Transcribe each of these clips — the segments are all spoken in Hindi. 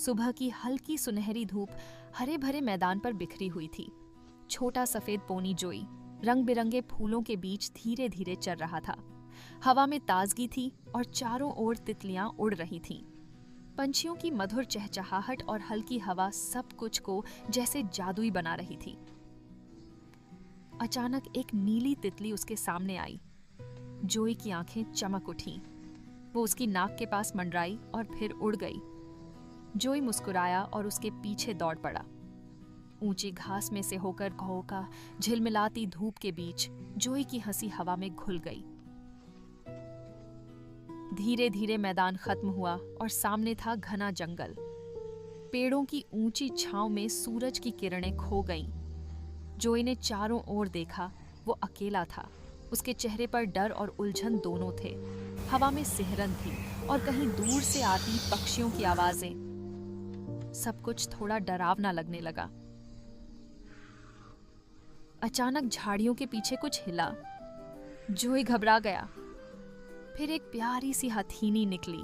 सुबह की हल्की सुनहरी धूप हरे भरे मैदान पर बिखरी हुई थी। छोटा सफेद पोनी जोई रंग बिरंगे फूलों के बीच धीरे धीरे चल रहा था। हवा में ताजगी थी और चारों ओर तितलियां उड़ रही थीं। पंछियों की मधुर चहचहाहट और हल्की हवा सब कुछ को जैसे जादुई बना रही थी। अचानक एक नीली तितली उसके सामने आई। जोई की आंखें चमक उठीं। वो उसकी नाक के पास मंडराई और फिर उड़ गई। जोई मुस्कुराया और उसके पीछे दौड़ पड़ा। ऊंची घास में से होकर घों का झिलमिलाती धूप के बीच जोई की हंसी हवा में घुल गई। धीरे धीरे मैदान खत्म हुआ और सामने था घना जंगल। पेड़ों की ऊंची छांव में सूरज की किरणें खो गईं। जोई ने चारों ओर देखा। वो अकेला था। उसके चेहरे पर डर और उलझन दोनों थे। हवा में सिहरन थी और कहीं दूर से आती पक्षियों की आवाजें। सब कुछ थोड़ा डरावना लगने लगा। अचानक झाड़ियों के पीछे कुछ हिला। जोई घबरा गया। फिर एक प्यारी सी हथीनी निकली।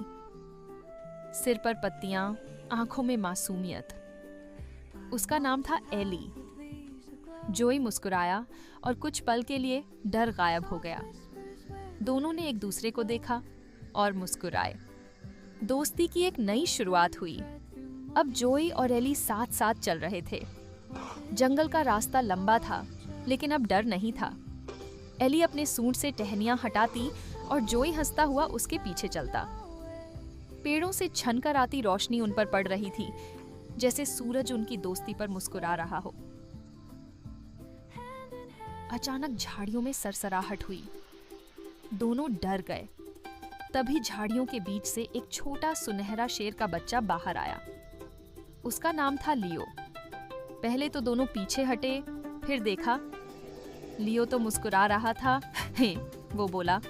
सिर पर पत्तियां, आंखों में मासूमियत। उसका नाम था एली। जोई मुस्कुराया और कुछ पल के लिए डर गायब हो गया। दोनों ने एक दूसरे को देखा और मुस्कुराए। दोस्ती की एक नई शुरुआत हुई। अब जोई और एली साथ साथ चल रहे थे। जंगल का रास्ता लंबा था, लेकिन अब डर नहीं था। एली अपने सूंड से टहनियां हटाती और जोई हंसता हुआ उसके पीछे चलता। पेड़ों से छनकर आती रोशनी उन पर पड़ रही थी, जैसे सूरज उनकी दोस्ती पर मुस्कुरा रहा हो। अचानक झाड़ियों में सरसराहट हुई। दोनों डर गए। तभी झाड़ियों के बीच से एक छोटा सुनहरा शेर का बच्चा बाहर आया। उसका नाम था लियो। पहले तो दोनों पीछे हटे, फिर देखा लियो तो मुस्कुरा रहा था। हे, वो बोला,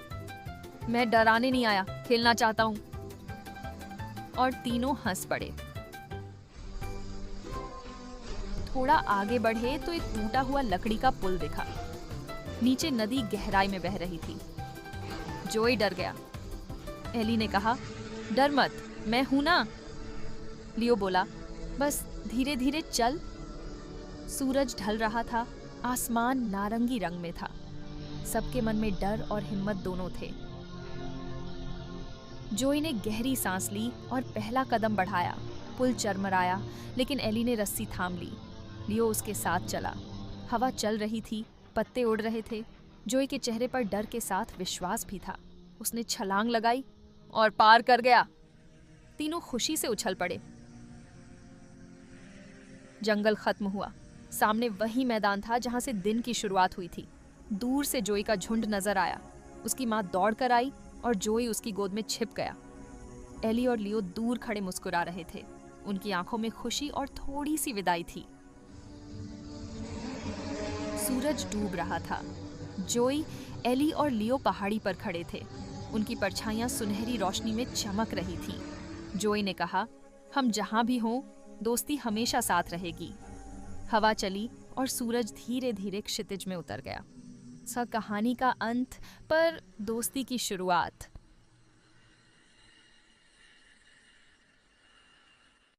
मैं डराने नहीं आया, खेलना चाहता हूं। और तीनों हंस पड़े। थोड़ा आगे बढ़े तो एक टूटा हुआ लकड़ी का पुल दिखा। नीचे नदी गहराई में बह रही थी। जोई डर गया। एली ने कहा, डर मत, मैं हूं ना। लियो बोला, बस धीरे धीरे चल। सूरज ढल रहा था। आसमान नारंगी रंग में था। सबके मन में डर और हिम्मत दोनों थे। जोई ने गहरी सांस ली और पहला कदम बढ़ाया। पुल चरमराया, लेकिन एली ने रस्सी थाम ली। लियो उसके साथ चला। हवा चल रही थी, पत्ते उड़ रहे थे। जोई के चेहरे पर डर के साथ विश्वास भी था। उसने छलांग लगाई और पार कर गया। तीनों खुशी से उछल पड़े। जंगल खत्म हुआ। सामने वही मैदान था जहां से दिन की शुरुआत हुई थी। दूर से जोई का झुंड नजर आया। उसकी मां दौड़ कर आई और जोई उसकी गोद में छिप गया। एली और लियो दूर खड़े मुस्कुरा रहे थे। उनकी आंखों में खुशी और थोड़ी सी विदाई थी। सूरज डूब रहा था। जोई, एली और लियो पहाड़ी पर खड़े थे। उनकी परछाइयां सुनहरी रोशनी में चमक रही थीं। जोई ने कहा, हम जहां भी हों, दोस्ती हमेशा साथ रहेगी। हवा चली और सूरज धीरे धीरे क्षितिज में उतर गया। कहानी का अंत, पर दोस्ती की शुरुआत।